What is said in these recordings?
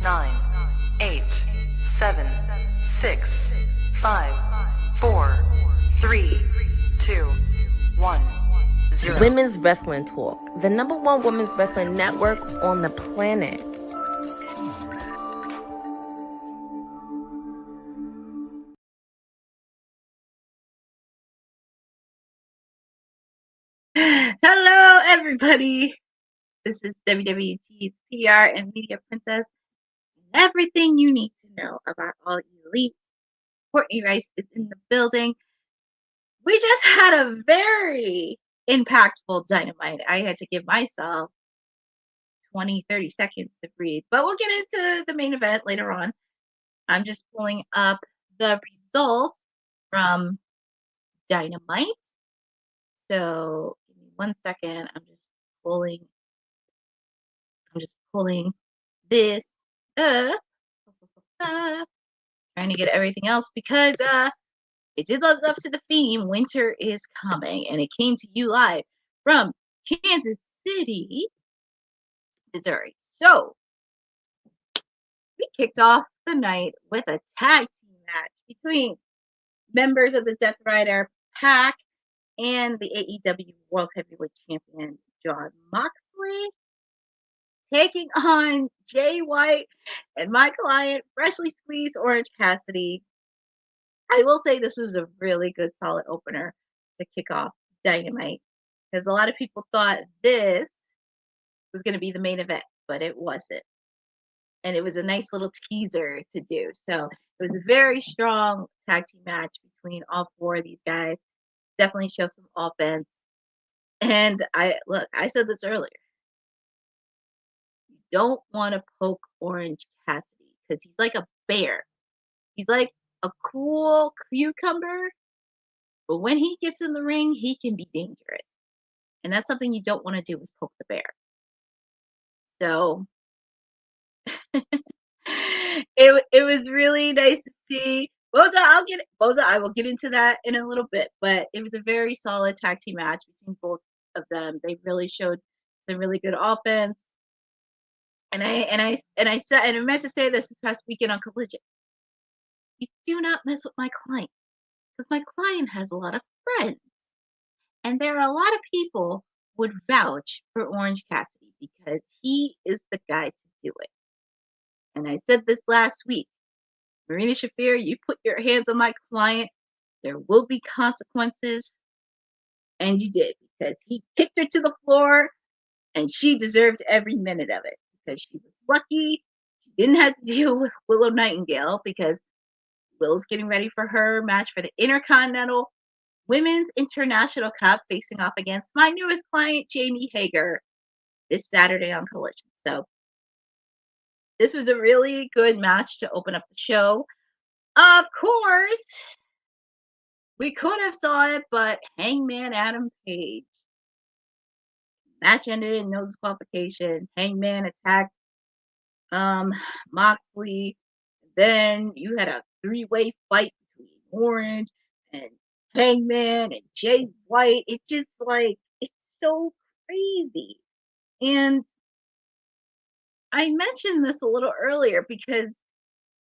9, 8, 7, 6, 5, 4, 3, 2, 1, 0. Women's Wrestling Talk, the #1 women's wrestling network on the planet. Hello, everybody. This is WWT's PR and Media Princess. Everything you need to know about All Elite. Courtney Rice is in the building. We just had a very impactful Dynamite. I had to give myself 20, 30 seconds to breathe. But we'll get into the main event later on. I'm just pulling up the results from Dynamite. So give me 1 second. I'm just pulling this up. Trying to get everything else because it did live up to the theme. Winter is coming, and it came to you live from Kansas City, Missouri. So we kicked off the night with a tag team match between members of the Death Rider Pack and the AEW World Heavyweight Champion Jon Moxley, taking on Jay White and my client, freshly squeezed Orange Cassidy. I will say this was a really good, solid opener to kick off Dynamite, because a lot of people thought this was going to be the main event, but it wasn't. And it was a nice little teaser to do. So it was a very strong tag team match between all four of these guys. Definitely show some offense. And I said this earlier. You don't want to poke Orange Cassidy because he's like a bear. He's like a cool cucumber, but when he gets in the ring, he can be dangerous. And that's something you don't want to do, is poke the bear. So it was really nice to see. Boza, I will get into that in a little bit, but it was a very solid tag team match between both of them. They really showed some really good offense. And I said, and I meant to say this past weekend on Collision. You do not mess with my client, because my client has a lot of friends. And there are a lot of people would vouch for Orange Cassidy because he is the guy to do it. And I said this last week. Marina Shafir, you put your hands on my client, there will be consequences. And you did, because he kicked her to the floor and she deserved every minute of it, because she was lucky. She didn't have to deal with Willow Nightingale, because Will's getting ready for her match for the Intercontinental Women's International Cup, facing off against my newest client, Jamie Hager, this Saturday on Collision. So this was a really good match to open up the show. Of course, we could have saw it, but Hangman Adam Page. Match ended in no disqualification. Hangman attacked Moxley. Then you had a three-way fight between Orange and Hangman and Jay White. It's just like, it's so crazy. And I mentioned this a little earlier, because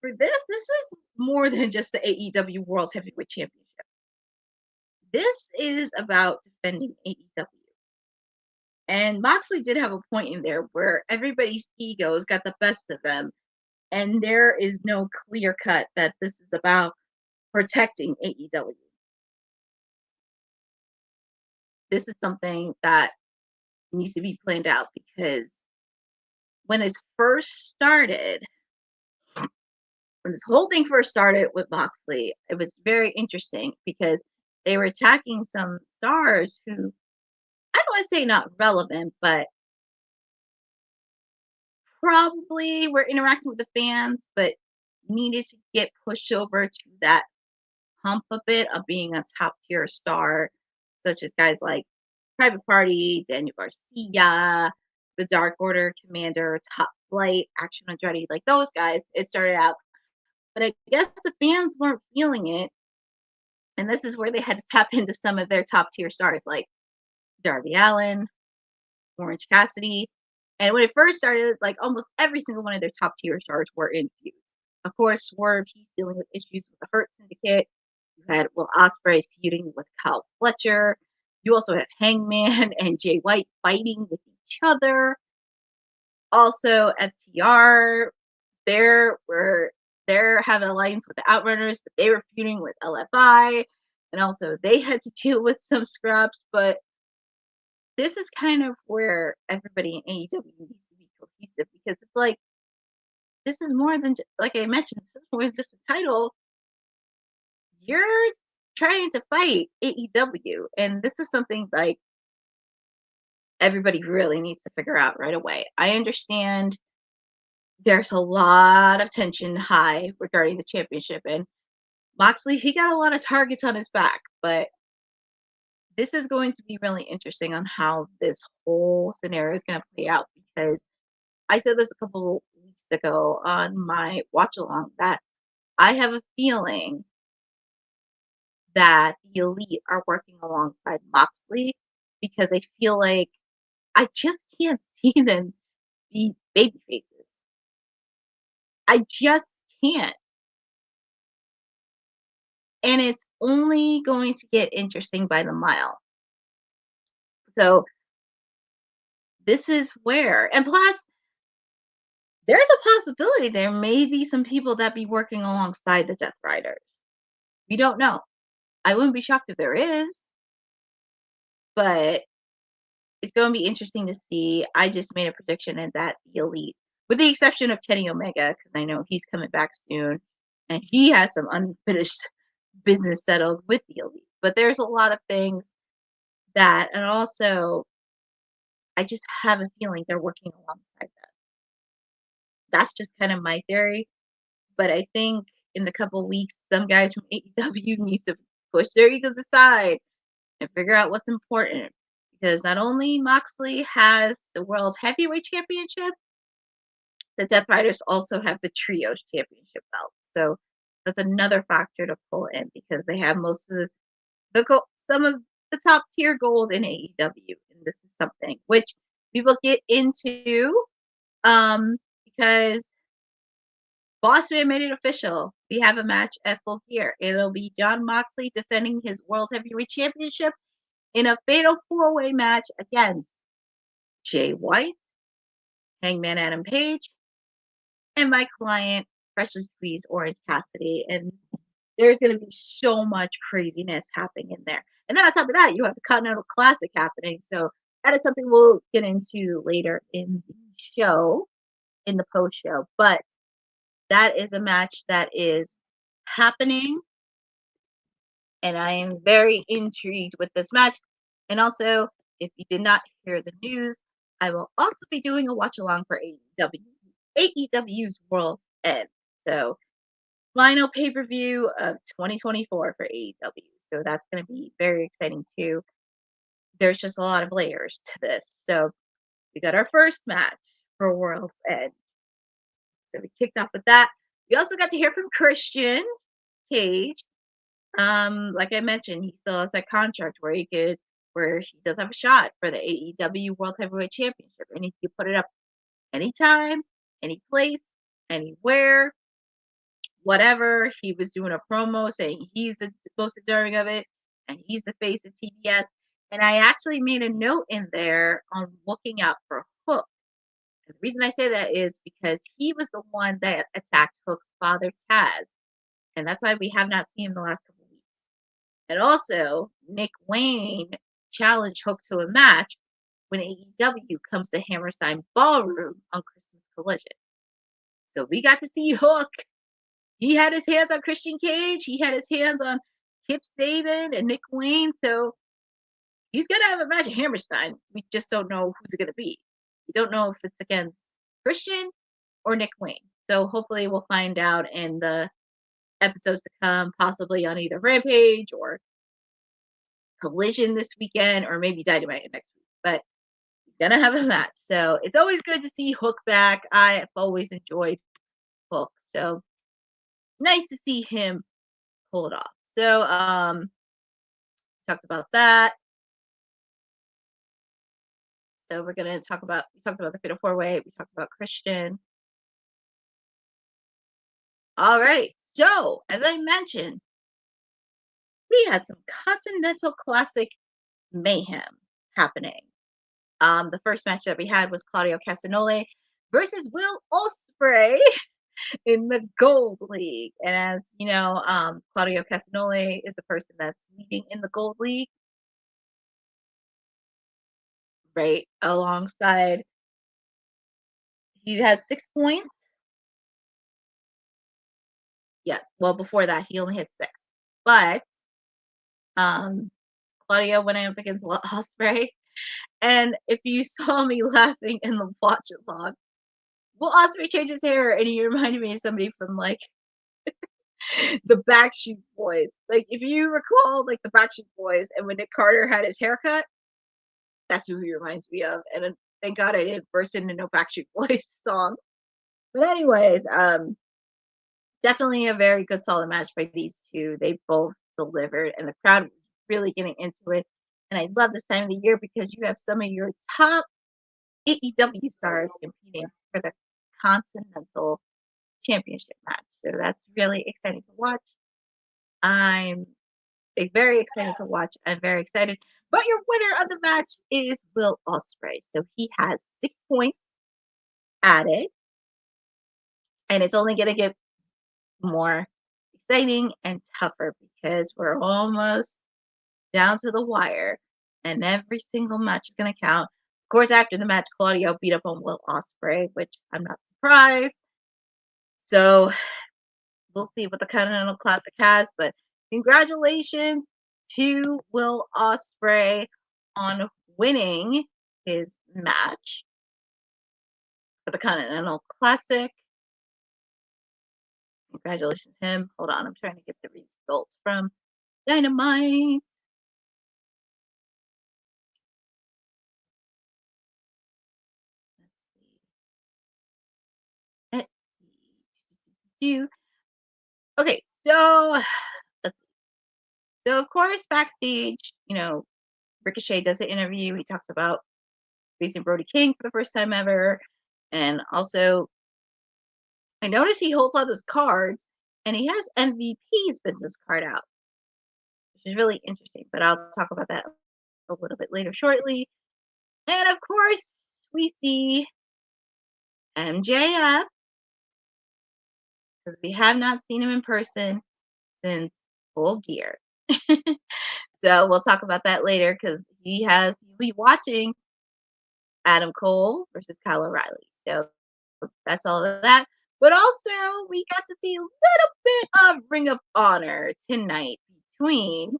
for this is more than just the AEW World Heavyweight Championship. This is about defending AEW. And Moxley did have a point in there where everybody's egos got the best of them. And there is no clear cut that this is about protecting AEW. This is something that needs to be planned out, because when it first started, when this whole thing first started with Moxley, it was very interesting, because they were attacking some stars who, I don't want to say not relevant, but probably were interacting with the fans, but needed to get pushed over to that hump a bit of being a top tier star, such as guys like Private Party, Daniel Garcia, the Dark Order Commander, Top Flight, Action Andretti, like those guys. It started out, but I guess the fans weren't feeling it, and this is where they had to tap into some of their top tier stars like Darby Allin, Orange Cassidy, And when it first started, like almost every single one of their top tier stars were in feuds. Of course, Swerve, he's dealing with issues with the Hurt Syndicate. You had Will Ospreay feuding with Kyle Fletcher. You also have Hangman and Jay White fighting with each other. Also, FTR, they're having an alliance with the Outrunners, but they were feuding with LFI, and also they had to deal with some scraps. But this is kind of where everybody in AEW needs to be cohesive, because it's like this is more than like I mentioned, this is more than just a title. You're trying to fight AEW, and this is something like everybody really needs to figure out right away. I understand there's a lot of tension high regarding the championship, and Moxley, he got a lot of targets on his back, but this is going to be really interesting on how this whole scenario is going to play out, because I said this a couple weeks ago on my watch along that I have a feeling that the Elite are working alongside Moxley, because I feel like I just can't see them be baby faces. I just can't. And it's only going to get interesting by the mile. So this is where, and plus, there's a possibility there may be some people that be working alongside the Death Riders. We don't know. I wouldn't be shocked if there is, but it's going to be interesting to see. I just made a prediction in that the Elite, with the exception of Kenny Omega, because I know he's coming back soon, and he has some unfinished business settled with the Elite. But there's a lot of things that, and also, I just have a feeling they're working alongside that. That's just kind of my theory. But I think in the couple weeks, some guys from AEW need to push their egos aside and figure out what's important. Because not only Moxley has the World Heavyweight Championship, the Death Riders also have the Trios Championship belt. So that's another factor to pull in, because they have most of some of the top tier gold in AEW, and this is something which we will get into because Bossman made it official. We have a match at Full Gear. It'll be Jon Moxley defending his World Heavyweight Championship in a fatal four-way match against Jay White, Hangman Adam Page, and my client, Precious Squeeze Orange Cassidy. And there's going to be so much craziness happening in there. And then on top of that, you have the Continental Classic happening. So that is something we'll get into later in the show, in the post show. But that is a match that is happening, and I am very intrigued with this match. And also, if you did not hear the news, I will also be doing a watch along for AEW's World's End. So, final pay-per-view of 2024 for AEW. So that's going to be very exciting too. There's just a lot of layers to this. So we got our first match for World's End. So we kicked off with that. We also got to hear from Christian Cage. Like I mentioned, he still has that contract where he does have a shot for the AEW World Heavyweight Championship, and he can put it up anytime, any place, anywhere, whatever. He was doing a promo saying he's the most deserving of it, and he's the face of TBS. And I actually made a note in there on looking out for Hook. And the reason I say that is because he was the one that attacked Hook's father, Taz. And that's why we have not seen him the last couple of weeks. And also, Nick Wayne challenged Hook to a match when AEW comes to Hammerstein Ballroom on Christmas Collision. So we got to see Hook. He had his hands on Christian Cage. He had his hands on Kip Saban and Nick Wayne. So he's going to have a match at Hammerstein. We just don't know who's it going to be. We don't know if it's against Christian or Nick Wayne. So hopefully we'll find out in the episodes to come, possibly on either Rampage or Collision this weekend, or maybe Dynamite next week. But he's going to have a match. So it's always good to see Hook back. I have always enjoyed Hook. So nice to see him pull it off. So talked about that. So we're gonna talk about we talked about the Fatal 4-Way, we talked about Christian. All right. So as I mentioned, we had some Continental Classic mayhem happening. The first match that we had was Claudio Castagnoli versus Will Ospreay in the Gold League. And as you know, Claudio Castagnoli is a person that's leading in the Gold League, right? Alongside, he has 6 points. Yes. Well, before that, he only had 6. But um, Claudio went up against Will Ospreay. And if you saw me laughing in the watch along, Will Ospreay changed his hair and he reminded me of somebody from like the Backstreet Boys. Like if you recall like the Backstreet Boys and when Nick Carter had his haircut, that's who he reminds me of. And thank God I didn't burst into no Backstreet Boys song. But anyways, definitely a very good solid match by these two. They both delivered and the crowd was really getting into it. And I love this time of the year because you have some of your top AEW stars competing for the Continental Championship match. So that's really exciting to watch. I'm very excited to watch. I'm very excited. But your winner of the match is Will Ospreay. So he has 6 points added. And it's only going to get more exciting and tougher because we're almost down to the wire. And every single match is going to count. Of course, after the match, Claudio beat up on Will Ospreay, which I'm not surprised. So we'll see what the Continental Classic has, but congratulations to Will Ospreay on winning his match for the Continental Classic. Congratulations to him. Hold on, I'm trying to get the results from Dynamite. Let's see. Okay, so let's see. So of course, backstage, you know, Ricochet does an interview. He talks about facing Brody King for the first time ever. And also, I notice he holds all his cards and he has MVP's business card out, which is really interesting. But I'll talk about that a little bit later shortly. And of course, we see MJF because we have not seen him in person since Full Gear. So we'll talk about that later because he'll be watching Adam Cole versus Kyle O'Reilly. So that's all of that. But also, we got to see a little bit of Ring of Honor tonight between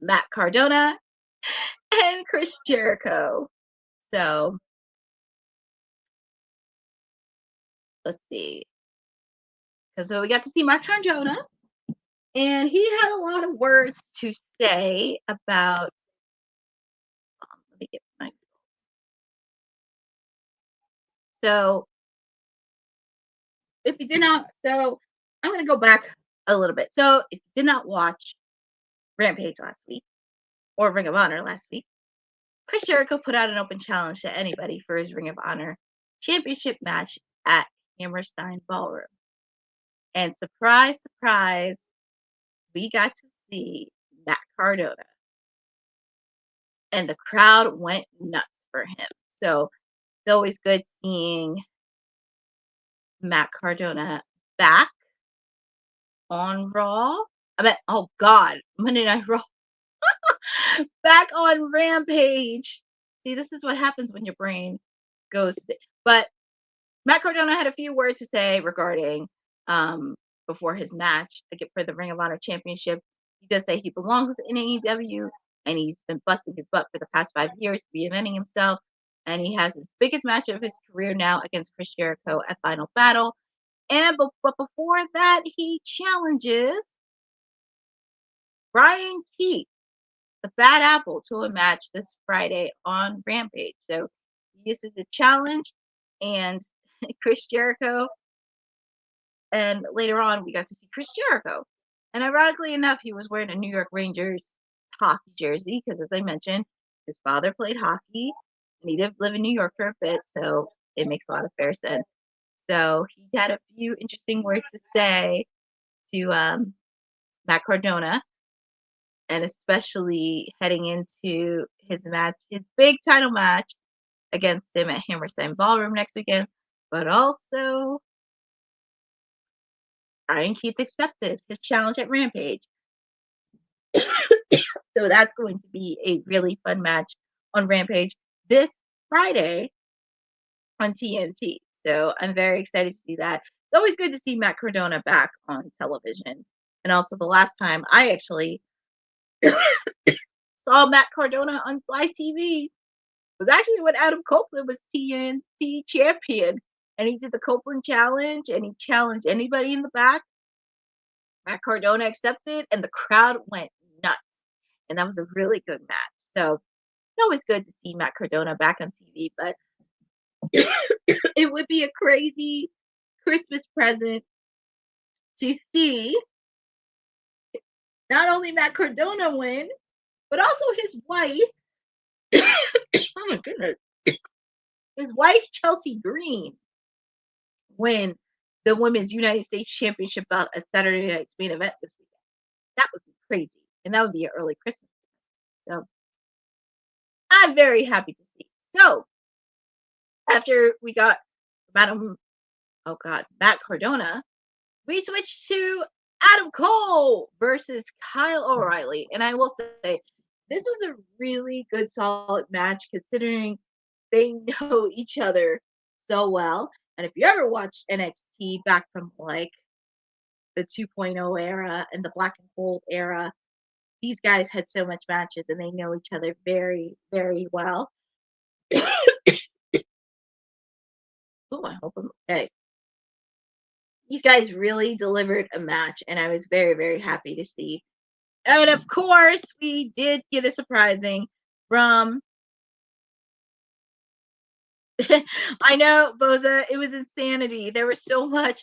Matt Cardona and Chris Jericho. So let's see. So we got to see Matt Cardona, and he had a lot of words to say about. Let me get my. So if you did not, so I'm going to go back a little bit. So if you did not watch Rampage last week or Ring of Honor last week, Chris Jericho put out an open challenge to anybody for his Ring of Honor championship match at Hammerstein Ballroom. And surprise, surprise, we got to see Matt Cardona. And the crowd went nuts for him. So it's always good seeing Matt Cardona back on Raw. Oh God, Monday Night Raw. Back on Rampage. See, this is what happens when your brain goes. But Matt Cardona had a few words to say regarding before his match for the Ring of Honor Championship. He does say he belongs in AEW and he's been busting his butt for the past 5 years, reinventing himself. And he has his biggest match of his career now against Chris Jericho at Final Battle. But before that, he challenges Brian Keith, the Bad Apple, to a match this Friday on Rampage. So this is a challenge, and Chris Jericho. And later on, we got to see Chris Jericho. And ironically enough, he was wearing a New York Rangers hockey jersey because, as I mentioned, his father played hockey. And he did live in New York for a bit, so it makes a lot of fair sense. So he had a few interesting words to say to Matt Cardona, and especially heading into his big title match against him at Hammerstein Ballroom next weekend. But also, Iron Keith accepted his challenge at Rampage. So that's going to be a really fun match on Rampage this Friday on TNT. So I'm very excited to see that. It's always good to see Matt Cardona back on television. And also the last time I actually saw Matt Cardona on live TV was actually when Adam Copeland was TNT champion. And he did the Copeland challenge and he challenged anybody in the back. Matt Cardona accepted and the crowd went nuts. And that was a really good match. So it's always good to see Matt Cardona back on TV, but it would be a crazy Christmas present to see not only Matt Cardona win, but also his wife. Oh my goodness. His wife, Chelsea Green, win the Women's United States Championship bout at Saturday night's main event this weekend. That would be crazy. And that would be an early Christmas. So I'm very happy to see. So after we got Matt Cardona, we switched to Adam Cole versus Kyle O'Reilly. And I will say, this was a really good, solid match considering they know each other so well. And if you ever watched NXT back from like the 2.0 era and the Black and Gold era, these guys had so much matches and they know each other very, very well. Oh, I hope I'm okay. These guys really delivered a match, and I was very, very happy to see. And of course, we did get a surprising from. I know, Boza, it was insanity. There was so much.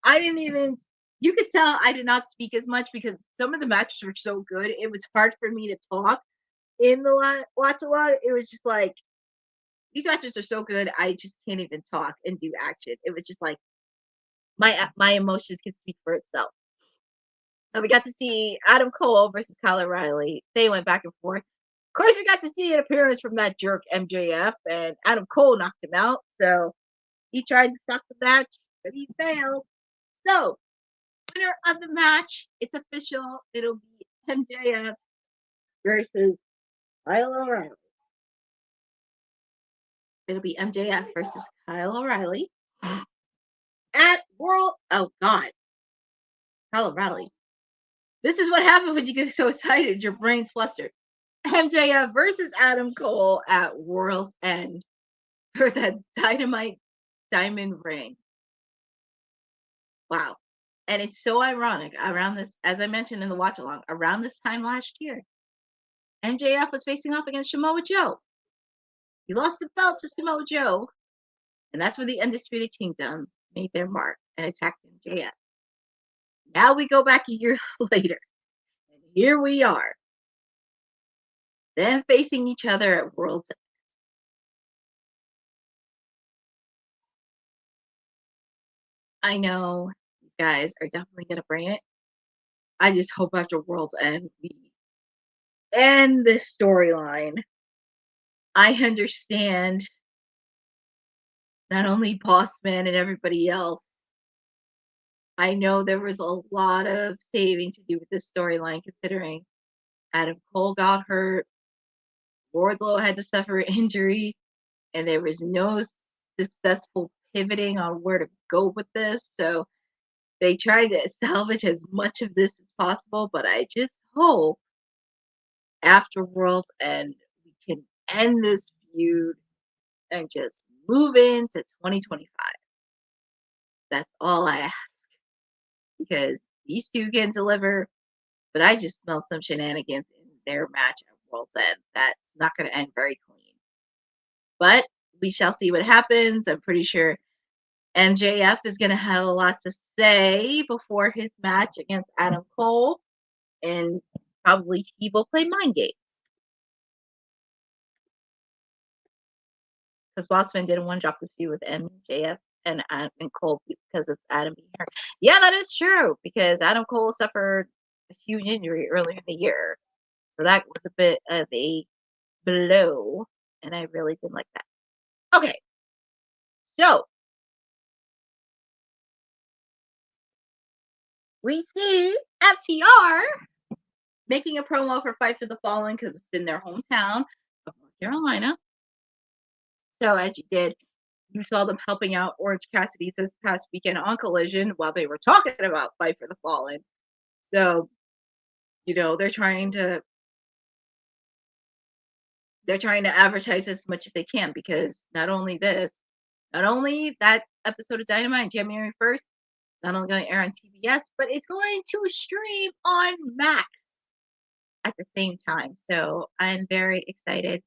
I didn't even. You could tell I did not speak as much because some of the matches were so good. It was hard for me to talk in the watch a lot. It was just like these matches are so good. I just can't even talk and do action. It was just like my emotions can speak for itself. So we got to see Adam Cole versus Kyle O'Reilly. They went back and forth. Of course, we got to see an appearance from that jerk MJF, and Adam Cole knocked him out. So he tried to stop the match, but he failed. So, winner of the match, it's official. It'll be MJF versus Kyle O'Reilly. It'll be MJF versus Kyle O'Reilly at World. Oh God, Kyle O'Reilly. This is what happens when you get so excited, your brain's flustered. MJF versus Adam Cole at World's End for that Dynamite Diamond Ring. Wow. And it's so ironic around this, as I mentioned in the watch along, around this time last year, MJF was facing off against Samoa Joe. He lost the belt to Samoa Joe, and that's when the Undisputed Kingdom made their mark and attacked MJF. Now we go back a year later, and here we are. Them facing each other at World's End. I know these guys are definitely going to bring it. I just hope after World's End we end this storyline. I understand not only Bossman and everybody else. I know there was a lot of saving to do with this storyline considering Adam Cole got hurt, Wardlow had to suffer an injury, and there was no successful pivoting on where to go with this. So they tried to salvage as much of this as possible, but I just hope after World's End we can end this feud and just move into 2025. That's all I ask. Because these two can deliver, but I just smell some shenanigans in their match at World's End. That's not going to end very clean. But we shall see what happens. I'm pretty sure MJF is going to have a lot to say before his match against Adam Cole, and probably he will play mind games. because Bossman didn't want to drop this feud with MJF and Cole because of Adam being hurt. Yeah, that is true, because Adam Cole suffered a huge injury earlier in the year. So that was a bit of a blow, and I really didn't like that. Okay, so we see FTR making a promo for Fight for the Fallen because it's in their hometown of North Carolina. So as you saw them helping out Orange Cassidy this past weekend on Collision while they were talking about Fight for the Fallen. So, they're trying to advertise as much as they can, because not only that episode of Dynamite January 1st, not only going to air on TBS, but it's going to stream on Max at the same time. So I'm very excited.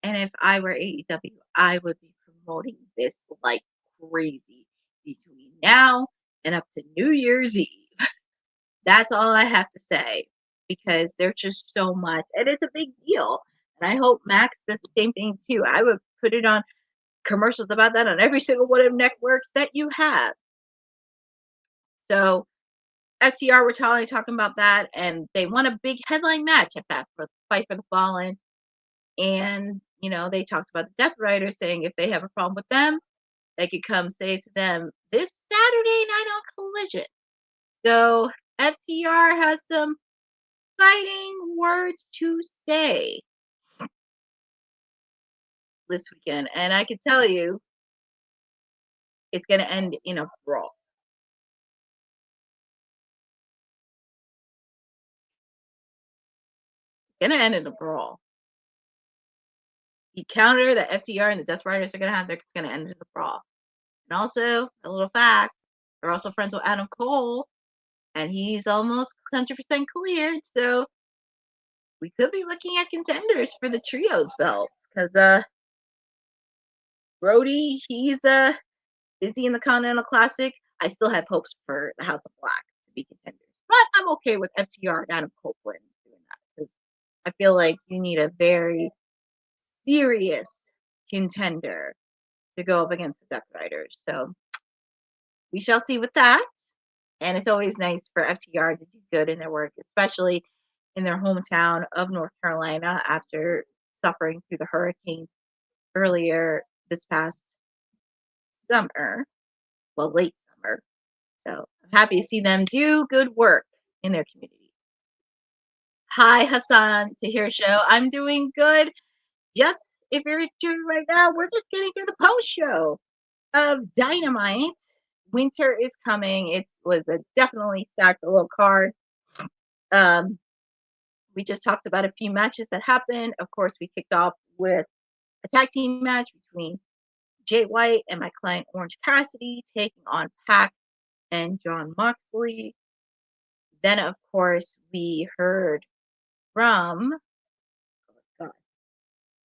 And if I were AEW, I would be promoting this like crazy between now and up to New Year's Eve. That's all I have to say, because there's just so much, and it's a big deal. And I hope Max does the same thing too. I would put it on commercials about that on every single one of the networks that you have. So FTR were talking about that, and they won a big headline match at that for Fight for the Fallen. And they talked about the Death Rider, saying if they have a problem with them, they could come say it to them this Saturday night on Collision. So FTR has some fighting words to say this weekend, and I can tell you it's going to end in a brawl. It's going to end in a brawl. The counter that FTR and the Death Riders are going to have, they're going to end in a brawl. And also, a little fact, they're also friends with Adam Cole, and he's almost 100% cleared, so we could be looking at contenders for the trios belts, because Brody, he's busy in the Continental Classic. I still have hopes for the House of Black to be contenders, but I'm okay with FTR and Adam Copeland doing that, because I feel like you need a very serious contender to go up against the Death Riders. So we shall see with that. And it's always nice for FTR to do good in their work, especially in their hometown of North Carolina after suffering through the hurricanes earlier this past summer. Well, late summer. So I'm happy to see them do good work in their community. Hi, Hassan, Tahir Show. I'm doing good. Just if you're tuning right now, we're just getting through the post show of Dynamite. Winter is coming. It was a definitely stacked a little card. We just talked about a few matches that happened. Of course, we kicked off with a tag team match between Jay White and my client Orange Cassidy taking on Pac and John Moxley. Then, of course, we heard from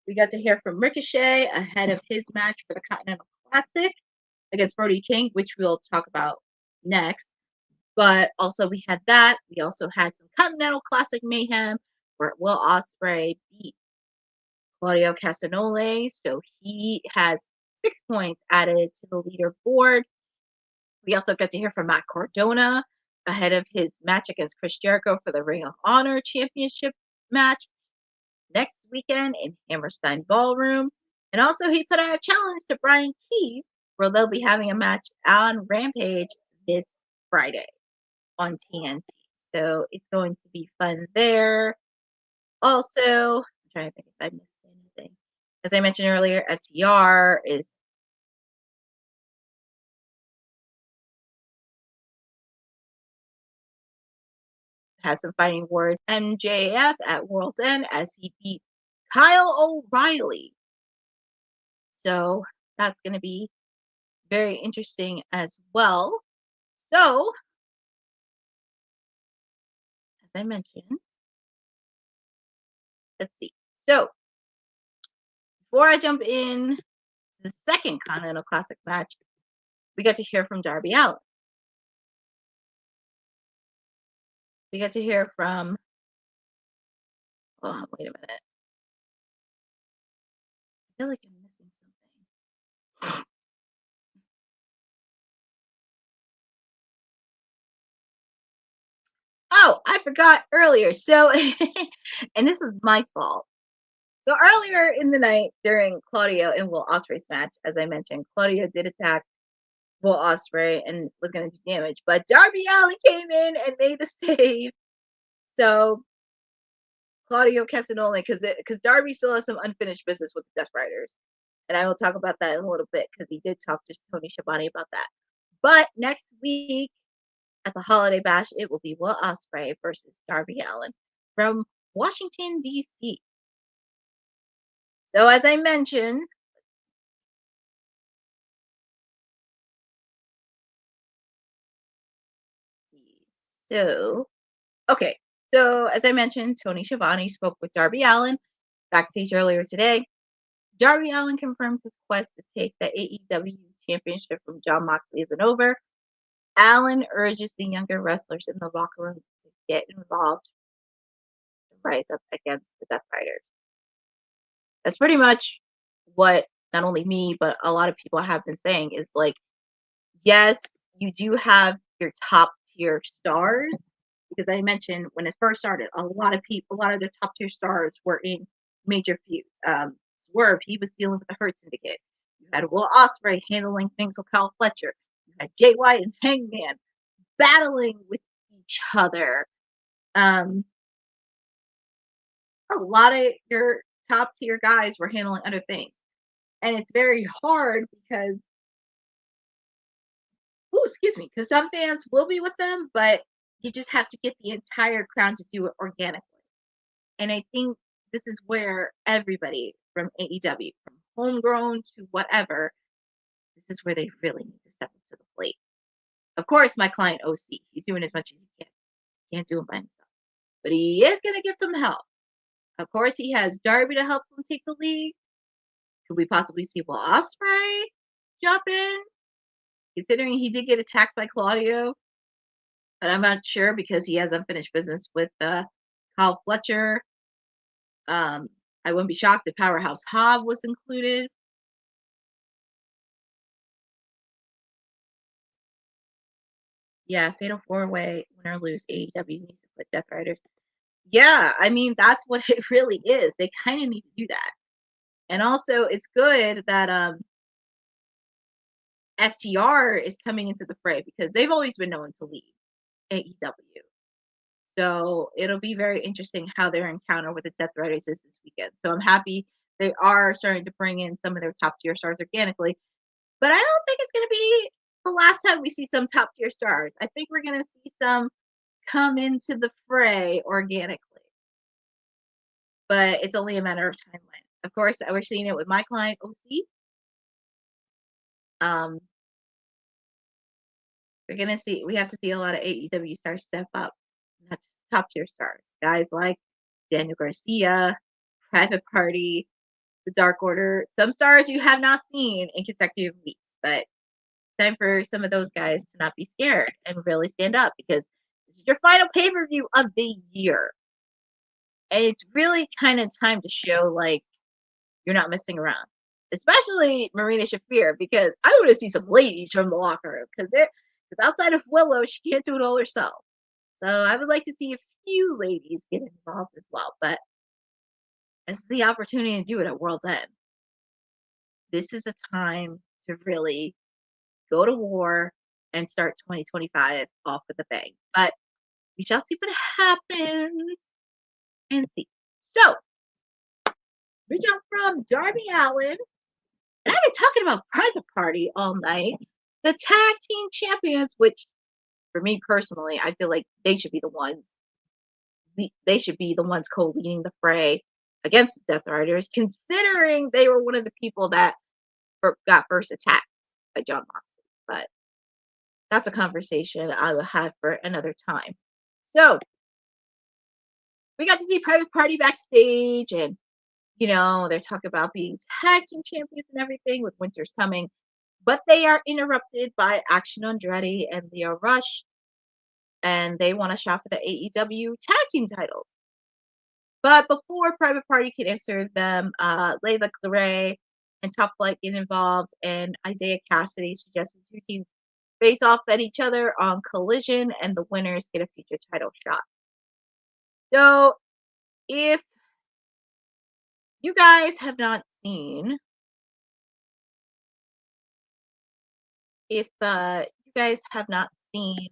we got to hear from Ricochet ahead of his match for the Continental Classic against Brody King, which we'll talk about next. But also we had that. We also had some Continental Classic mayhem where Will Ospreay beat Claudio Castagnoli. So he has 6 points added to the leaderboard. We also got to hear from Matt Cardona ahead of his match against Chris Jericho for the Ring of Honor Championship match next weekend in Hammerstein Ballroom. And also he put out a challenge to Brian Keith, where they'll be having a match on Rampage this Friday on TNT. So it's going to be fun there. Also, I'm trying to think if I missed anything. As I mentioned earlier, FTR has some fighting words. MJF at World's End as he beat Kyle O'Reilly. So that's going to be very interesting as well. So, as I mentioned, let's see. So, before I jump in to the second Continental Classic match, we got to hear from Darby Allin. We got to hear from, oh, wait a minute. I feel like I'm missing something. I forgot earlier. So, and this is my fault. So earlier in the night during Claudio and Will Ospreay's match, as I mentioned, Claudio did attack Will Ospreay and was going to do damage, but Darby Allin came in and made the save. So Claudio Castagnoli, because Darby still has some unfinished business with the Death Riders, and I will talk about that in a little bit because he did talk to Tony Schiavone about that. But next week at the Holiday Bash, it will be Will Ospreay versus Darby Allin from Washington D.C. So as I mentioned, okay. So as I mentioned, Tony Schiavone spoke with Darby Allin backstage earlier today. Darby Allin confirms his quest to take the AEW championship from Jon Moxley isn't over. Allin urges the younger wrestlers in the locker room to get involved to rise up against the Death Riders. That's pretty much what not only me, but a lot of people have been saying is like, yes, you do have your top tier stars, because I mentioned when it first started, a lot of the top tier stars were in major feuds. Swerve, he was dealing with the Hurt Syndicate. You had Will Ospreay handling things with Kyle Fletcher. You had Jay White and Hangman battling with each other. A lot of your top tier guys were handling other things. And it's very hard because some fans will be with them, but you just have to get the entire crowd to do it organically. And I think this is where everybody from AEW, from homegrown to whatever, this is where they really need to step up to the plate. Of course, my client OC, he's doing as much as he can. He can't do it by himself. But he is going to get some help. Of course, he has Darby to help him take the lead. Could we possibly see Will Ospreay jump in? Considering he did get attacked by Claudio. But I'm not sure because he has unfinished business with Kyle Fletcher. I wouldn't be shocked if Powerhouse Hobb was included. Yeah, Fatal 4-Way, win or lose, AEW needs to put Death Riders. Yeah, I mean, that's what it really is. They kind of need to do that. And also, it's good that FTR is coming into the fray because they've always been known to lead AEW. So it'll be very interesting how their encounter with the Death Riders is this weekend. So I'm happy they are starting to bring in some of their top tier stars organically. But I don't think it's going to be the last time we see some top tier stars. I think we're going to see some come into the fray organically. But it's only a matter of time when. Of course, we're seeing it with my client, OC. We have to see a lot of AEW stars step up. Not just top tier stars. Guys like Daniel Garcia, Private Party, the Dark Order. Some stars you have not seen in consecutive weeks, but it's time for some of those guys to not be scared and really stand up because this is your final pay-per-view of the year. And it's really kind of time to show like you're not messing around. Especially Marina Shafir, because I want to see some ladies from the locker room because outside of Willow, she can't do it all herself. So I would like to see a few ladies get involved as well. But this is the opportunity to do it at World's End. This is a time to really go to war and start 2025 off with a bang. But we shall see what happens and see. So we jump from Darby Allin, and I've been talking about Private Party all night. The tag team champions, which for me personally, I feel like they should be the ones. They should be the ones co-leading the fray against the Death Riders, considering they were one of the people that got first attacked by Jon Moxley. But that's a conversation I will have for another time. So we got to see Private Party backstage, and they're talking about being tag team champions and everything with Winter's coming. But they are interrupted by Action Andretti and Lio Rush, and they want a shot for the AEW tag team titles. But before Private Party can answer them, Layla Clare and Top Flight get involved, and Isaiah Cassidy suggests the two teams face off at each other on Collision, and the winners get a future title shot. So if you guys have not seen, if you guys have not seen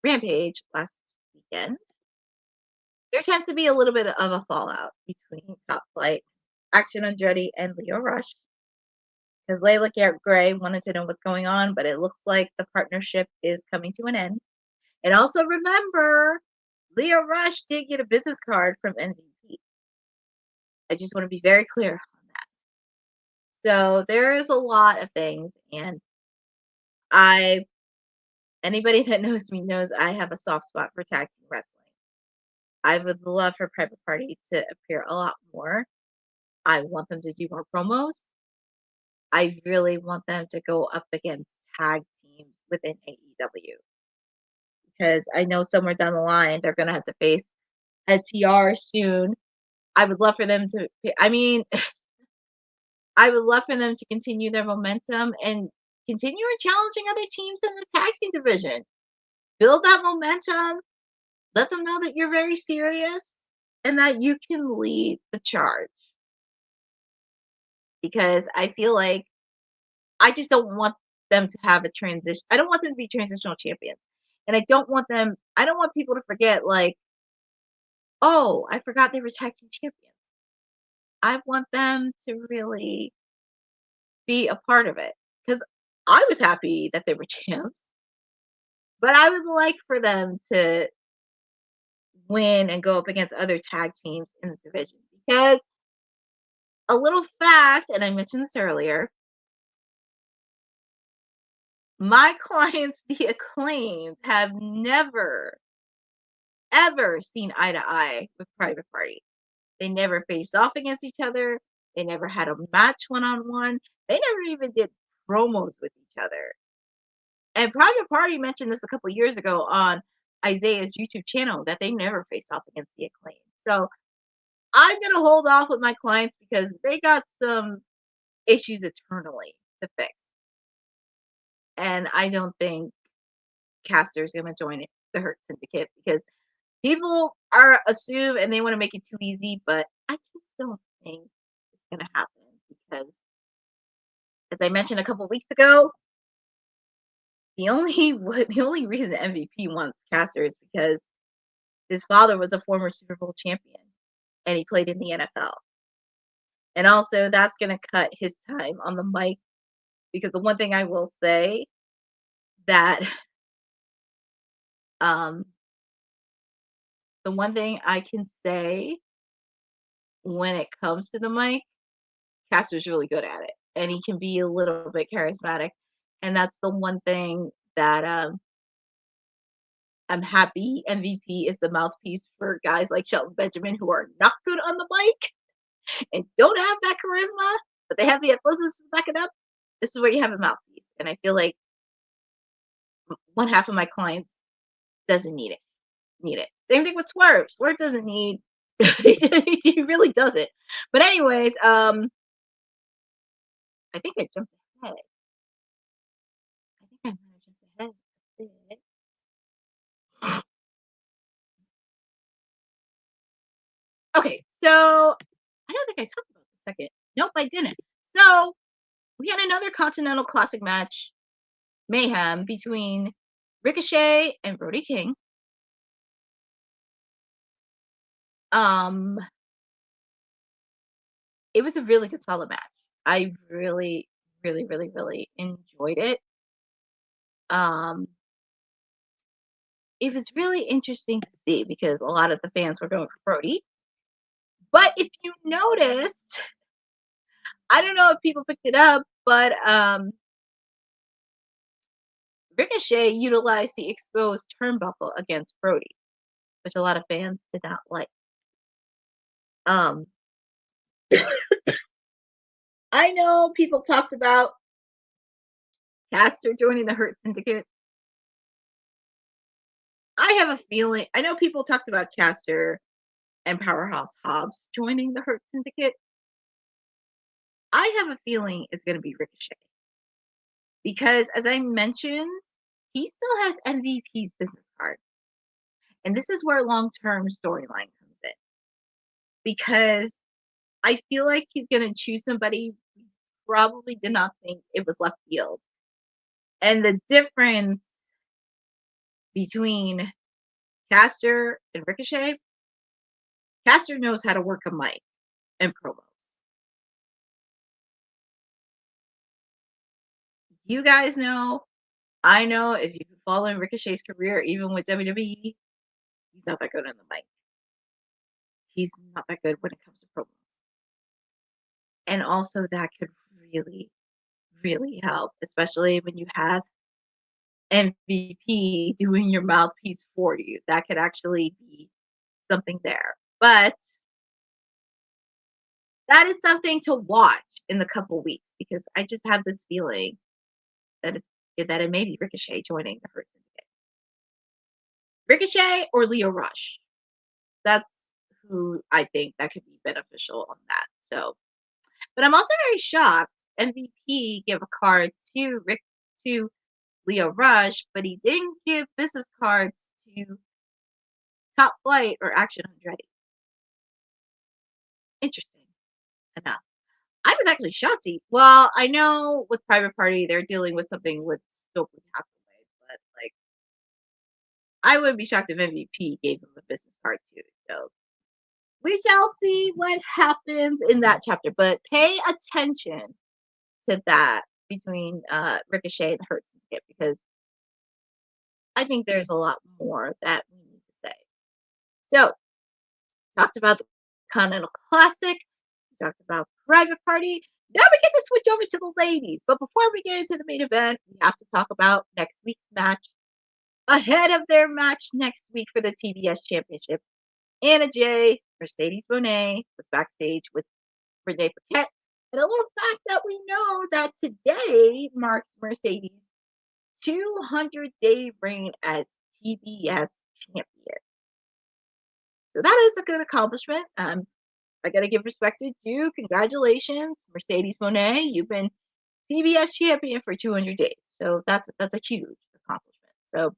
Rampage last weekend, there tends to be a little bit of a fallout between Top Flight, Action Andretti, and Leo Rush. Because Layla Gray wanted to know what's going on, but it looks like the partnership is coming to an end. And also remember, Leo Rush did get a business card from MVP. I just want to be very clear on that. So there is a lot of things, and anybody that knows me knows I have a soft spot for tag team wrestling. I would love for Private Party to appear a lot more. I want them to do more promos. I really want them to go up against tag teams within AEW. Because I know somewhere down the line they're going to have to face a TR soon. I would love for them to, I would love for them to continue their momentum and continue challenging other teams in the tag team division. Build that momentum. Let them know that you're very serious and that you can lead the charge. Because I feel like I just don't want them to have a transition. I don't want them to be transitional champions. And I don't want people to forget, like, oh, I forgot they were tag team champions. I want them to really be a part of it. Because I was happy that they were champs. But I would like for them to win and go up against other tag teams in the division. Because a little fact, and I mentioned this earlier, my clients, the Acclaimed, have never, ever seen eye to eye with Private Party. They never faced off against each other. They never had a match one-on-one. They never even did promos with each other. And Private Party mentioned this a couple years ago on Isaiah's YouTube channel that they never faced off against the Acclaimed. So I'm going to hold off with my clients because they got some issues eternally to fix. And I don't think Caster's going to join the Hurt Syndicate because people assume and they want to make it too easy, but I just don't think it's going to happen because, as I mentioned a couple weeks ago, the only reason MVP wants Caster is because his father was a former Super Bowl champion and he played in the NFL. And also, that's going to cut his time on the mic because the one thing I will say that the one thing I can say when it comes to the mic, Caster's really good at it, and he can be a little bit charismatic, and that's the one thing that I'm happy MVP is the mouthpiece for guys like Shelton Benjamin who are not good on the mic and don't have that charisma, but they have the athleticism to back it up. This is where you have a mouthpiece, and I feel like one half of my clients doesn't need it. Same thing with Swerve. Swerve doesn't need. He really doesn't. But anyways, I think I jumped ahead. I might have jumped ahead a bit. Okay, so I don't think I talked about the second. Nope, I didn't. So we had another Continental Classic match, Mayhem, between Ricochet and Brody King. It was a really good solid match. I really, really, really, really enjoyed it. It was really interesting to see because a lot of the fans were going for Brody. But if you noticed, I don't know if people picked it up, but Ricochet utilized the exposed turnbuckle against Brody, which a lot of fans did not like. I know people talked about Caster joining the Hurt Syndicate. I have a feeling, I know people talked about Caster and Powerhouse Hobbs joining the Hurt Syndicate. I have a feeling it's going to be Ricochet. Because, as I mentioned, he still has MVP's business card. And this is where long-term storyline comes in. Because I feel like he's going to choose somebody we probably did not think it was left field. And the difference between Caster and Ricochet, Caster knows how to work a mic and promos. You guys know, I know, if you've been following Ricochet's career, even with WWE, he's not that good on the mic. He's not that good when it comes to promos. And also that could really, really help, especially when you have MVP doing your mouthpiece for you. That could actually be something there. But that is something to watch in the couple weeks, because I just have this feeling that it may be Ricochet joining the Hurt Syndicate. Ricochet or Lio Rush. That's who I think that could be beneficial on that. So, but I'm also very shocked. MVP gave a card to Lio Rush, but he didn't give business cards to Top Flight or Action Andretti. Interesting enough. I was actually shocked. Well, I know with Private Party they're dealing with something with Stokely Hathaway, but like, I wouldn't be shocked if MVP gave him a business card too. So we shall see what happens in that chapter. But pay attention to that between Ricochet and the Hurt Syndicate, because I think there's a lot more that we need to say. So, talked about the Continental Classic, talked about Private Party. Now we get to switch over to the ladies. But before we get into the main event, we have to talk about next week's match. Ahead of their match next week for the TBS Championship, Anna Jay, Mercedes Moné was backstage with Renee Paquette. And a little fact that we know that today marks Mercedes' 200-day reign as TBS champion. So that is a good accomplishment. I got to give respect to you. Congratulations, Mercedes Moné. You've been TBS champion for 200 days. So that's a huge accomplishment. So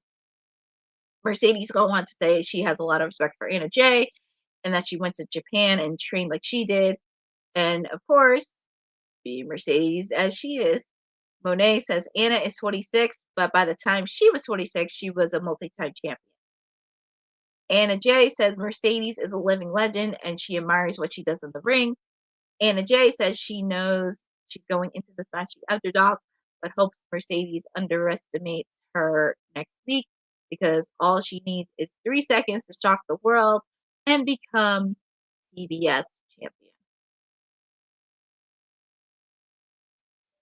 Mercedes go on to say she has a lot of respect for Anna Jay, and that she went to Japan and trained like she did. And of course, being Mercedes as she is, Monet says Anna is 26, but by the time she was 26, she was a multi-time champion. Anna Jay says Mercedes is a living legend and she admires what she does in the ring. Anna Jay says she knows she's going into this match the underdog, but hopes Mercedes underestimates her next week, because all she needs is 3 seconds to shock the world and become TBS champion.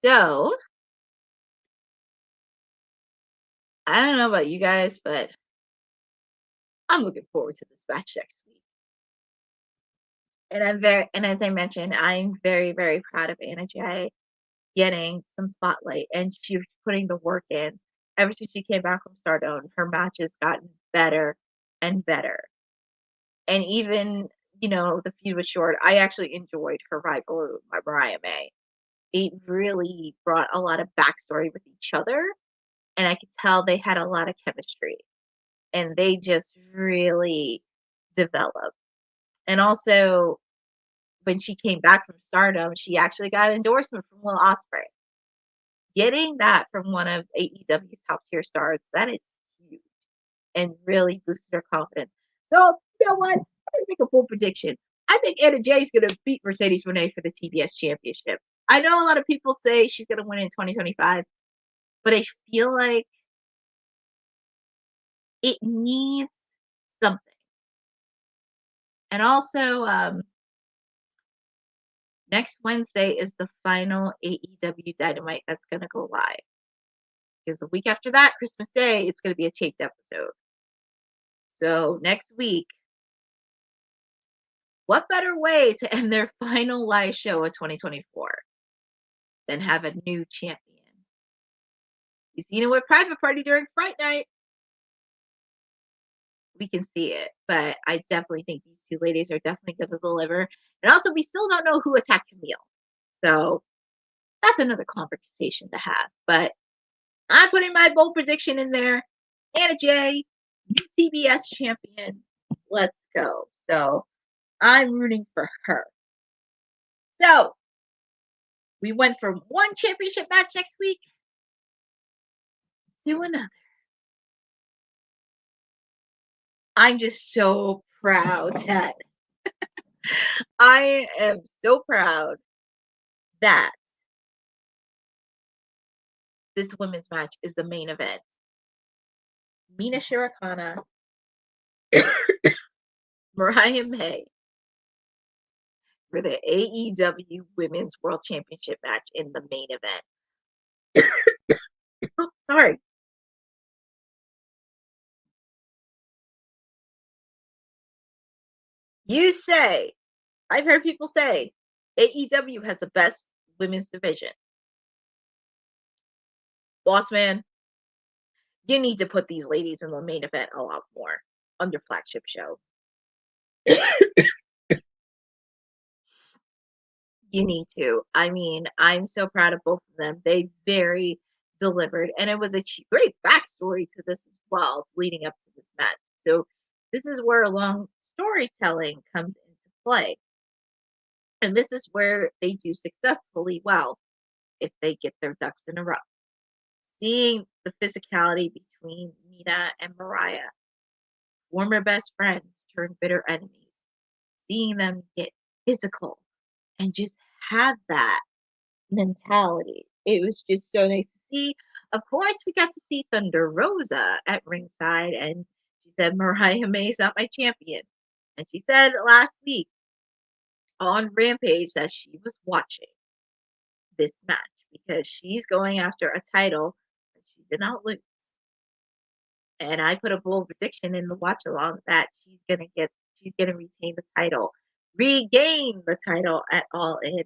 So, I don't know about you guys, but I'm looking forward to this match next week. And as I mentioned, I'm very, very proud of Anna Jay getting some spotlight, and she's putting the work in. Ever since she came back from Stardom, her matches gotten better and better. And even, the feud was short. I actually enjoyed her rivalry with Mariah May. It really brought a lot of backstory with each other, and I could tell they had a lot of chemistry, and they just really developed. And also, when she came back from Stardom, she actually got an endorsement from Will Ospreay. Getting that from one of AEW's top tier stars, that is huge, and really boosted her confidence. So, you know what? I'm going to make a bold prediction. I think Anna Jay is going to beat Mercedes Moné for the TBS Championship. I know a lot of people say she's going to win in 2025, but I feel like it needs something. And also, next Wednesday is the final AEW Dynamite that's going to go live. Because the week after that, Christmas Day, it's going to be a taped episode. So next week, what better way to end their final live show of 2024 than have a new champion? You've seen it with Private Party during Fright Night. We can see it, but I definitely think these two ladies are definitely going to deliver. And also, we still don't know who attacked Camille. So that's another conversation to have. But I'm putting my bold prediction in there. Anna Jay TBS champion. Let's go. So I'm rooting for her. So we went from one championship match next week to another. I'm just so proud, Ted. I am so proud that this women's match is the main event. Mina Shirokana, Mariah May for the AEW Women's World Championship match in the main event. Oh, sorry. You say, I've heard people say, AEW has the best women's division. Boss man, you need to put these ladies in the main event a lot more on your flagship show. You need to. I mean, I'm so proud of both of them. They very delivered, and it was a great backstory to this as well. It's leading up to this match. So this is where long storytelling comes into play. And this is where they do successfully well if they get their ducks in a row. Seeing the physicality between Mina and Mariah, former best friends turn bitter enemies, seeing them get physical and just have that mentality. It was just so nice to see. Of course, we got to see Thunder Rosa at ringside, and she said, Mariah May is not my champion. And she said last week on Rampage that she was watching this match because she's going after a title that she did not lose. And I put a bold prediction in the watch along that she's gonna retain the title, regain the title at All In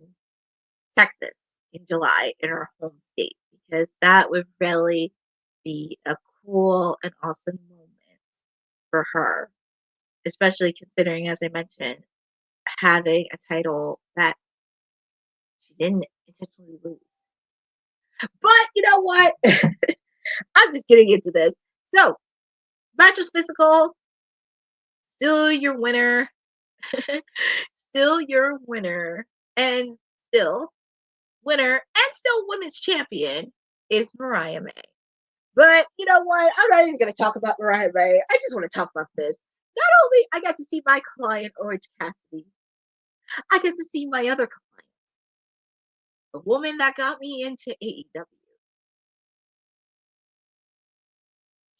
Texas in July in her home state, because that would really be a cool and awesome moment for her, especially considering, as I mentioned, having a title that she didn't intentionally lose. But you know what? I'm just getting into this. So, match was physical. Still your winner. Still your winner. And still winner and still women's champion is Mariah May. But you know what? I'm not even going to talk about Mariah May. I just want to talk about this. Not only I got to see my client, Orange Cassidy, I get to see my other client, the woman that got me into AEW.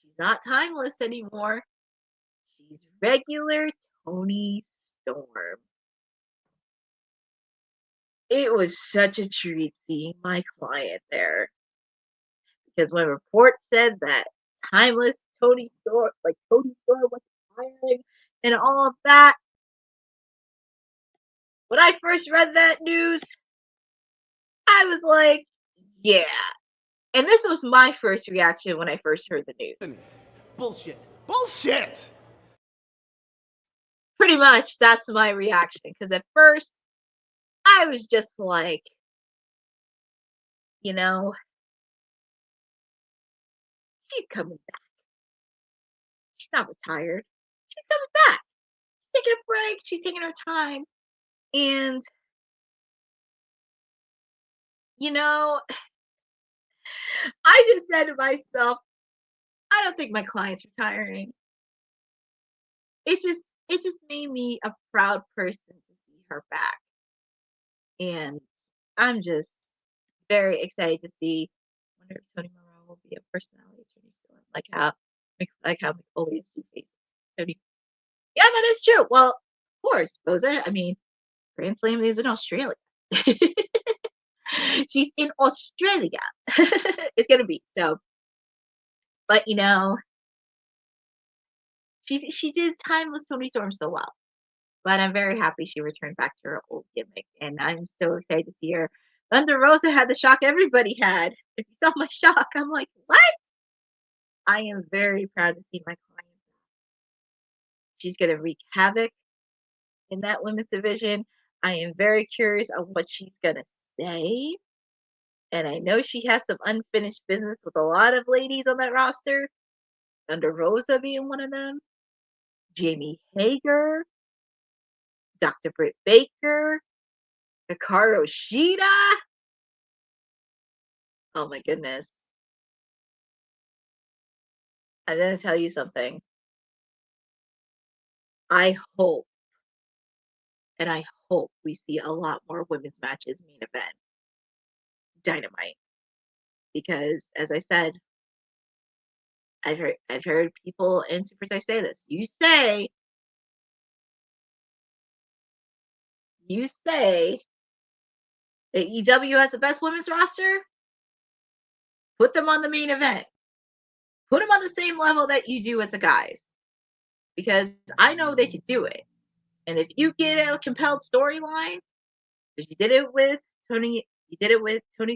She's not timeless anymore. She's regular Toni Storm. It was such a treat seeing my client there. Because when reports said that timeless Toni Storm was retiring and all of that, when I first read that news, I was like, yeah. And this was my first reaction when I first heard the news. Bullshit. Bullshit! Pretty much that's my reaction. Because at first, I was just like, you know, she's coming back. She's not retired. She's coming back. She's taking a break. She's taking her time. And, you know, I just said to myself, I don't think my client's retiring. It just made me a proud person to see her back. And I'm just very excited to see. I wonder if Tony Morrow will be a personality attorney still, like how McFoley is Two-Face. Tony. Yeah, that is true. Well, of course, Boza. I mean, Grand Slam is in Australia. She's in Australia. It's gonna be so. But you know, she did timeless Toni Storm so well. But I'm very happy she returned back to her old gimmick, and I'm so excited to see her. Thunder Rosa had the shock everybody had. If you saw my shock, I'm like, what? I am very proud to see my client. She's gonna wreak havoc in that women's division. I am very curious on what she's gonna say. And I know she has some unfinished business with a lot of ladies on that roster. Thunder Rosa being one of them, Jamie Hager, Dr. Britt Baker, Hikaru Shida. Oh my goodness. I'm going to tell you something. I hope, and I hope we see a lot more women's matches main event Dynamite. Because as I said, I've heard people in Superstar say this. You say AEW has the best women's roster, put them on the main event. Put them on the same level that you do as the guys. Because I know they can do it. And if you get a compelled storyline, because you did it with Tony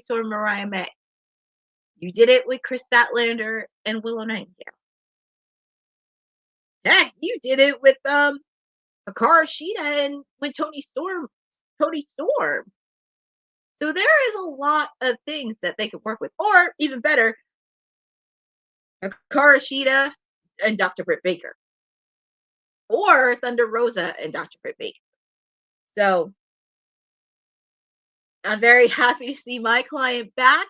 Storm, Mariah May. You did it with Chris Statlander and Willow Nightingale. Heck, you did it with Hikaru Shida and with Tony Storm. So there is a lot of things that they could work with. Or even better, Hikaru Shida and Dr. Britt Baker. Or Thunder Rosa and Dr. Britt Baker. So I'm very happy to see my client back.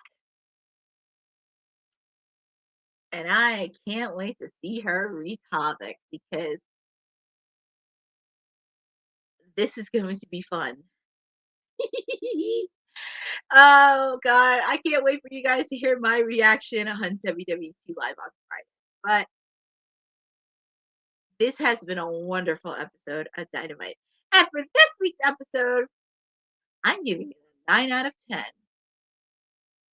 And I can't wait to see her wreak havoc because this is going to be fun. Oh, God. I can't wait for you guys to hear my reaction on WWT Live on Friday. But this has been a wonderful episode of Dynamite. And for this week's episode, I'm giving it a 9 out of 10.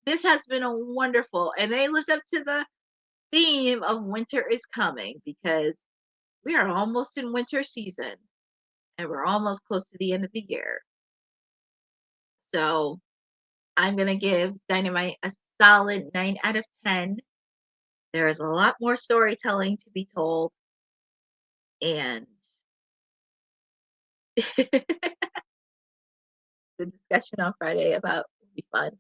This has been a wonderful, and they lived up to the theme of winter is coming because we are almost in winter season and we're almost close to the end of the year. So I'm going to give Dynamite a solid 9 out of 10. There is a lot more storytelling to be told. And the discussion on Friday about will be fun.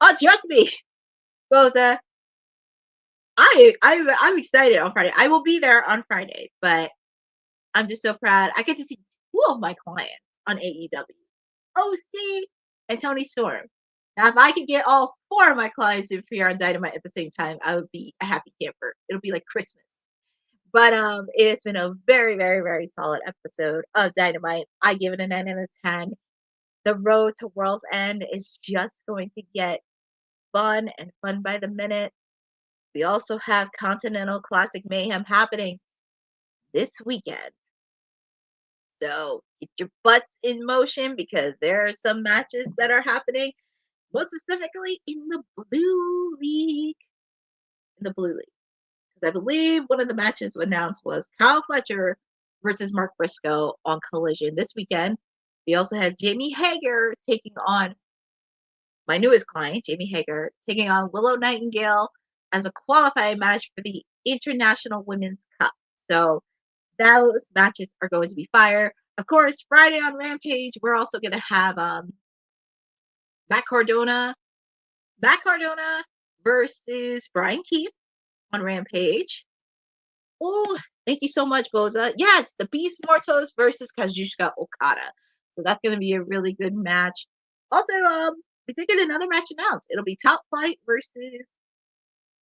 Oh, trust me, Rosa. I'm excited on Friday. I will be there on Friday, but I'm just so proud. I get to see 2 of my clients on AEW. OC and Tony Storm. Now, if I could get all 4 of my clients to appear on Dynamite at the same time, I would be a happy camper. It'll be like Christmas. But it's been a very, very, very solid episode of Dynamite. I give it a 9 out of 10. The road to World's End is just going to get fun and fun by the minute. We also have Continental Classic Mayhem happening this weekend. So get your butts in motion because there are some matches that are happening, most specifically in the Blue League. Because I believe one of the matches announced was Kyle Fletcher versus Mark Briscoe on Collision this weekend. We also have Jamie Hager taking on my newest client, Jamie Hager, taking on Willow Nightingale as a qualifying match for the International Women's Cup. So those matches are going to be fire. Of course, Friday on Rampage, we're also going to have Matt Cardona versus Brian Keith on Rampage. Oh, thank you so much, Boza. Yes, the Beast Mortos versus Kazuchika Okada. So that's going to be a really good match. Also, we did get another match announced. It'll be Top Flight versus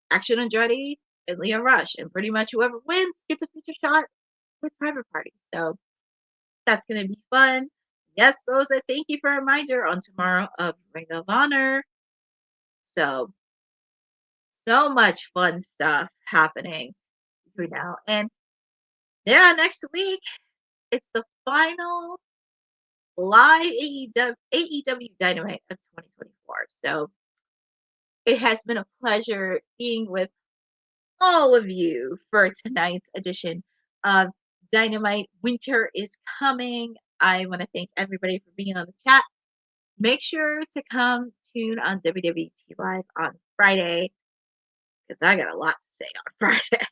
Action Andretti and Leon Rush. And pretty much whoever wins gets a feature shot with Private Party. So that's going to be fun. Yes, Boza, thank you for a reminder on tomorrow of Ring of Honor. So much fun stuff happening between now and next week. It's the final live AEW Dynamite of 2024. So it has been a pleasure being with all of you for tonight's edition of Dynamite. Winter is coming. I want to thank everybody for being on the chat. Make sure to come tune on WWT Live on Friday because I got a lot to say on Friday.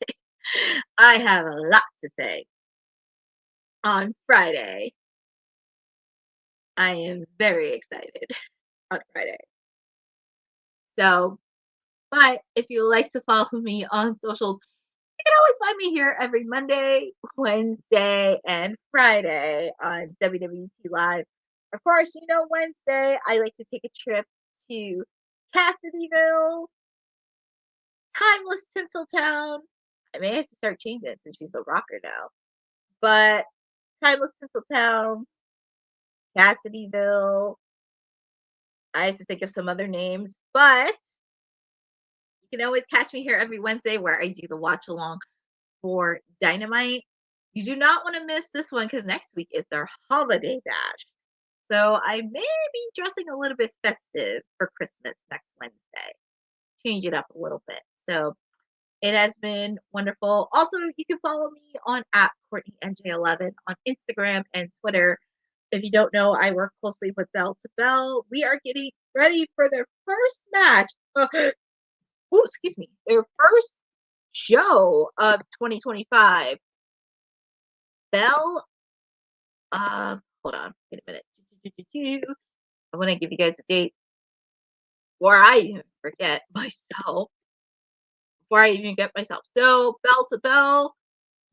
I have a lot to say on Friday. I am very excited on Friday. So, but if you would like to follow me on socials, You can always find me here every Monday, Wednesday, and Friday on WWT Live. Of course, you know, Wednesday, I like to take a trip to Cassidyville, Timeless Tinseltown. I may have to start changing it since she's a rocker now. But Timeless Tinseltown, Cassidyville. I have to think of some other names, but you can always catch me here every Wednesday where I do the watch along for Dynamite. You do not want to miss this one because next week is their holiday bash. So I may be dressing a little bit festive for Christmas next Wednesday. Change it up a little bit. So it has been wonderful. Also, you can follow me on @CourtneyNJ11 on Instagram and Twitter. If you don't know, I work closely with Bell to Bell. We are getting ready for their first match. Excuse me. Their first show of 2025. Bell, hold on, wait a minute. I want to give you guys a date before I even forget myself. So Bell to Bell,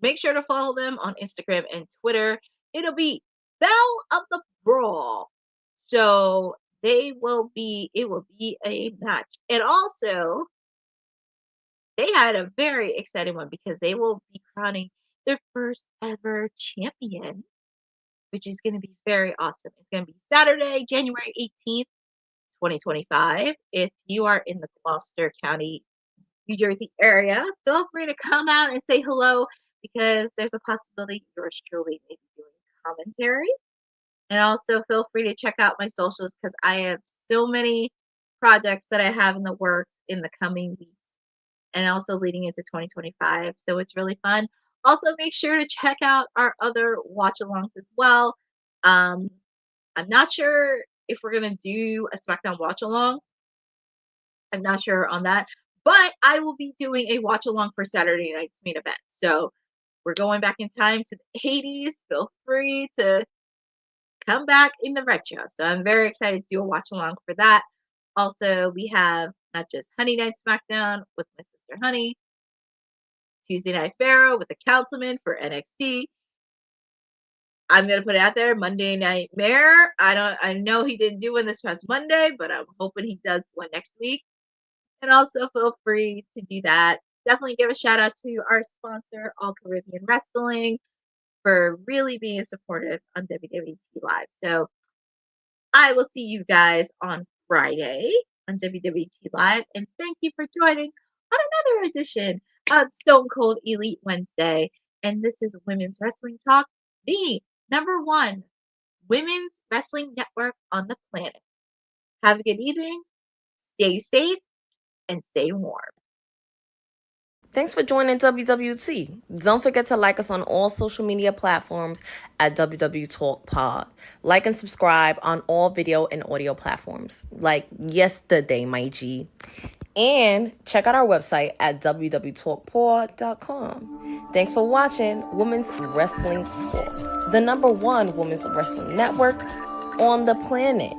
make sure to follow them on Instagram and Twitter. It'll be Bell of the Brawl. So it will be a match. And also, they had a very exciting one because they will be crowning their first ever champion, which is going to be very awesome. It's going to be Saturday, January 18th, 2025. If you are in the Gloucester County, New Jersey area, feel free to come out and say hello because there's a possibility yours truly may be doing commentary. And also feel free to check out my socials because I have so many projects that I have in the works in the coming weeks and also leading into 2025. So it's really fun. Also, make sure to check out our other watch-alongs as well. I'm not sure if we're going to do a SmackDown watch-along. I'm not sure on that. But I will be doing a watch-along for Saturday night's main event. So we're going back in time to the 80s. Feel free to come back in the retro. So I'm very excited to do a watch-along for that. Also, we have not just Honey Night SmackDown with my sister Honey, Tuesday Night Pharaoh with the Councilman for NXT. I'm gonna put it out there. Monday Night Mare. I know he didn't do one this past Monday, but I'm hoping he does one next week. And also feel free to do that. Definitely give a shout out to our sponsor, All Caribbean Wrestling, for really being supportive on WWT Live. So I will see you guys on Friday on WWT Live. And thank you for joining on another edition of Stone Cold Elite Wednesday. And this is Women's Wrestling Talk, the #1 women's wrestling network on the planet. Have a good evening. Stay safe and stay warm. Thanks for joining WWT. Don't forget to like us on all social media platforms at wwtalkpod. Like and subscribe on all video and audio platforms like yesterday, my G. And check out our website at wwtalkpod.com. Thanks for watching Women's Wrestling Talk, the #1 women's wrestling network on the planet.